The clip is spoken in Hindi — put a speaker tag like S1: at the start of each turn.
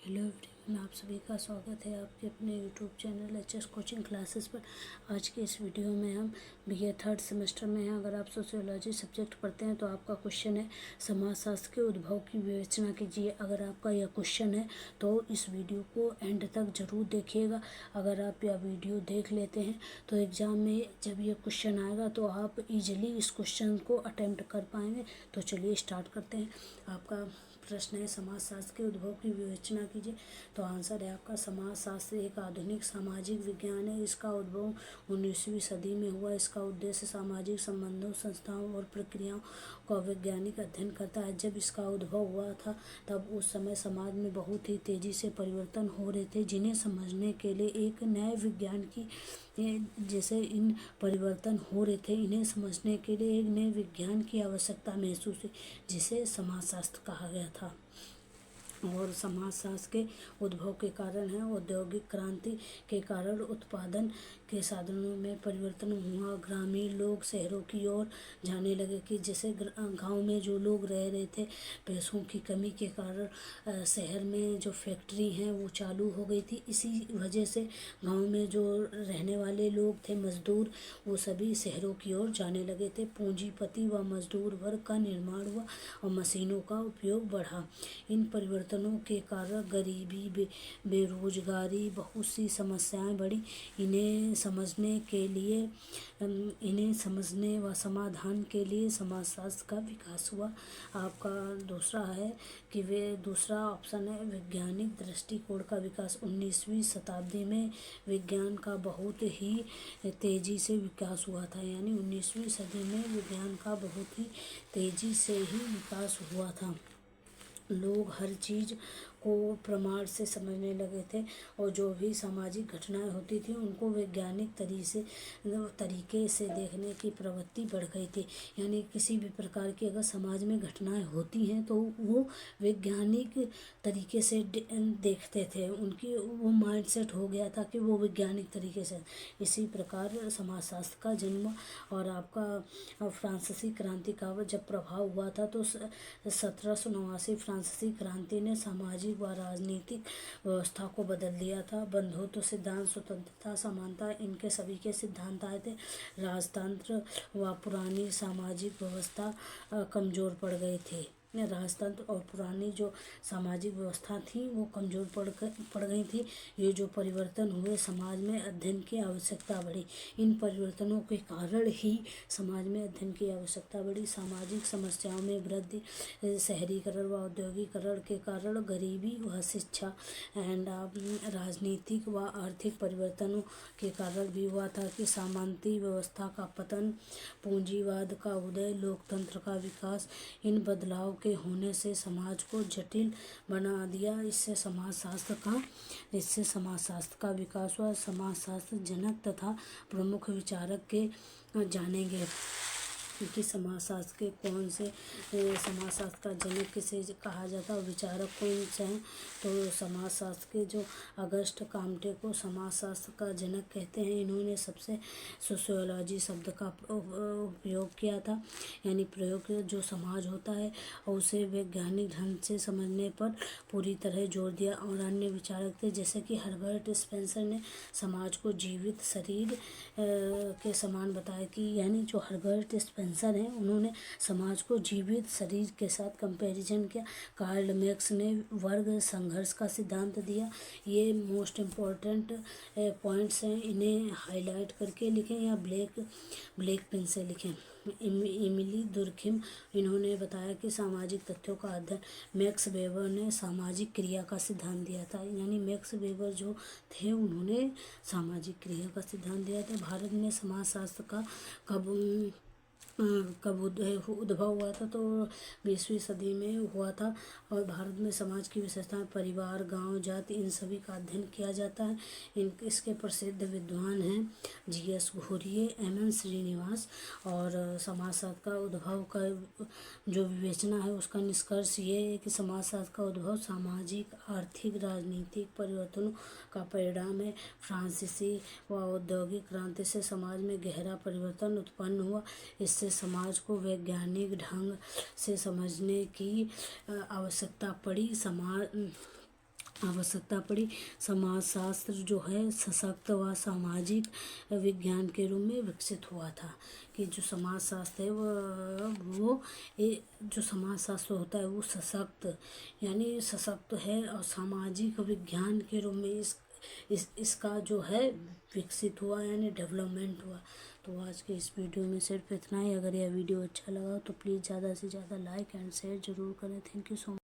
S1: हेलो एवरीवन, आप सभी का स्वागत है आपके अपने YouTube channel HS coaching classes पर। आज के इस वीडियो में हम बीए थर्ड सेमेस्टर में हैं। अगर आप सोशियोलॉजी सब्जेक्ट पढ़ते हैं तो आपका क्वेश्चन है समाजशास्त्र के उद्भव की विवेचना कीजिए। अगर आपका यह क्वेश्चन है तो इस वीडियो को एंड तक ज़रूर देखिएगा। अगर आप यह वीडियो देख लेते हैं तो एग्ज़ाम में जब ये क्वेश्चन आएगा तो आप इजीली इस क्वेश्चन को अटेम्प्ट कर पाएंगे। तो चलिए स्टार्ट करते हैं। आपका प्रश्न है समाजशास्त्र के उद्भव की विवेचना कीजिए। तो आंसर है आपका समाजशास्त्र एक आधुनिक सामाजिक विज्ञान है। इसका उद्भव 19वीं सदी में हुआ। इसका उद्देश्य सामाजिक संबंधों, संस्थाओं और प्रक्रियाओं का वैज्ञानिक अध्ययन करता है। जब इसका उद्भव हुआ था तब उस समय समाज में बहुत ही तेज़ी से परिवर्तन हो रहे थे, जिन्हें समझने के लिए एक नए विज्ञान की जैसे इन परिवर्तन हो रहे थे, इन्हें समझने के लिए एक नए विज्ञान की आवश्यकता महसूस हुई, जिसे समाजशास्त्र कहा गया था। और समाजशास्त्र के उद्भव के कारण है औद्योगिक क्रांति के कारण उत्पादन के साधनों में परिवर्तन हुआ। ग्रामीण लोग शहरों की ओर जाने लगे कि जैसे गांव में जो लोग रह रहे थे, पैसों की कमी के कारण शहर में जो फैक्ट्री हैं वो चालू हो गई थी। इसी वजह से गांव में जो रहने वाले लोग थे, मजदूर, वो सभी शहरों की ओर जाने लगे थे। पूंजीपति व मजदूर वर्ग का निर्माण हुआ और मशीनों का उपयोग बढ़ा। इन परिवर्तनों के कारण गरीबी, बेरोजगारी, बहुत सी समस्याएं बढ़ी। इन्हें समझने व समाधान के लिए समाजशास्त्र का विकास हुआ। आपका दूसरा है कि दूसरा ऑप्शन है वैज्ञानिक दृष्टिकोण का विकास। 19वीं शताब्दी में विज्ञान का बहुत ही तेज़ी से विकास हुआ था। यानी 19वीं सदी में विज्ञान का बहुत ही तेज़ी से ही विकास हुआ था। लोग हर चीज़ को प्रमाण से समझने लगे थे और जो भी सामाजिक घटनाएं होती थी उनको वैज्ञानिक तरीके से देखने की प्रवृत्ति बढ़ गई थी। यानी किसी भी प्रकार की अगर समाज में घटनाएं होती हैं तो वो वैज्ञानिक तरीके से देखते थे। उनकी वो माइंडसेट हो गया था कि वो वैज्ञानिक तरीके से। इसी प्रकार समाजशास्त्र का जन्म और आपका फ्रांसीसी क्रांति का जब प्रभाव हुआ था तो 1789 फ्रांसीसी क्रांति ने सामाजिक व राजनीतिक व्यवस्था को बदल दिया था। बंधुत्व सिद्धांत, स्वतंत्रता, समानता, इनके सभी के सिद्धांत आए थे। राजतंत्र व पुरानी सामाजिक व्यवस्था कमज़ोर पड़ गए थे। राजतंत्र और पुरानी जो सामाजिक व्यवस्था थी वो कमज़ोर पड़ गई थी। ये जो परिवर्तन हुए समाज में अध्ययन की आवश्यकता बढ़ी। इन परिवर्तनों के कारण ही समाज में अध्ययन की आवश्यकता बढ़ी। सामाजिक समस्याओं में वृद्धि, शहरीकरण व औद्योगिकरण के कारण गरीबी व शिक्षा एंड राजनीतिक व आर्थिक परिवर्तनों के कारण भी हुआ था कि सामंती व्यवस्था का पतन, पूंजीवाद का उदय, लोकतंत्र का विकास। इन बदलाव के होने से समाज को जटिल बना दिया। इससे समाजशास्त्र का विकास हुआ। समाजशास्त्र जनक तथा प्रमुख विचारक के जानेंगे कि समाजशास्त्र के कौन से समाजशास्त्र का जनक किसे कहा जाता है और विचारक कौन से हैं। तो समाजशास्त्र के जो अगस्ट काम्टे को समाजशास्त्र का जनक कहते हैं। इन्होंने सबसे सोशियोलॉजी शब्द का उपयोग किया था। यानी प्रयोग, जो समाज होता है और उसे वैज्ञानिक ढंग से समझने पर पूरी तरह जोर दिया। और अन्य विचारक थे जैसे कि हर्बर्ट स्पेंसर ने समाज को जीवित शरीर के समान बताया कि यानी जो हर्बर्ट स्पेंसर हैं उन्होंने समाज को जीवित शरीर के साथ कंपैरिजन किया। कार्ल मैक्स ने वर्ग संघर्ष का सिद्धांत दिया। ये मोस्ट इम्पॉर्टेंट पॉइंट्स हैं, इन्हें हाईलाइट करके लिखें या ब्लैक पेन से लिखें। इमिली दुर्खिम, इन्होंने बताया कि सामाजिक तथ्यों का अध्ययन। मैक्स वेबर ने सामाजिक क्रिया का सिद्धांत दिया था। यानी मैक्स वेबर जो थे उन्होंने सामाजिक क्रिया का सिद्धांत दिया था। भारत में समाजशास्त्र का कब उद्भव हुआ था तो 20वीं सदी में हुआ था। और भारत में समाज की विशेषताएं, परिवार, गांव, जाति, इन सभी का अध्ययन किया जाता है। इसके प्रसिद्ध विद्वान हैं GS घोरिये, MN श्रीनिवास। और समाजशास्त्र का उद्भव का जो विवेचना है उसका निष्कर्ष ये है कि समाजशास्त्र का उद्भव सामाजिक, आर्थिक, राजनीतिक परिवर्तनों का परिणाम है। फ्रांसीसी व औद्योगिक क्रांति से समाज में गहरा परिवर्तन उत्पन्न हुआ। इससे समाज को वैज्ञानिक ढंग से समझने की आवश्यकता पड़ी। आवश्यकता पड़ी। समाजशास्त्र जो है सशक्त व सामाजिक विज्ञान के रूप में विकसित हुआ था। कि जो समाजशास्त्र है वो जो समाजशास्त्र होता है वो सशक्त यानी सशक्त है और सामाजिक विज्ञान के रूप में इसका जो है विकसित हुआ यानी डेवलपमेंट हुआ। तो आज के इस वीडियो में सिर्फ इतना ही। अगर यह वीडियो अच्छा लगा तो प्लीज़ ज़्यादा से ज़्यादा लाइक एंड शेयर ज़रूर करें। Thank you so much.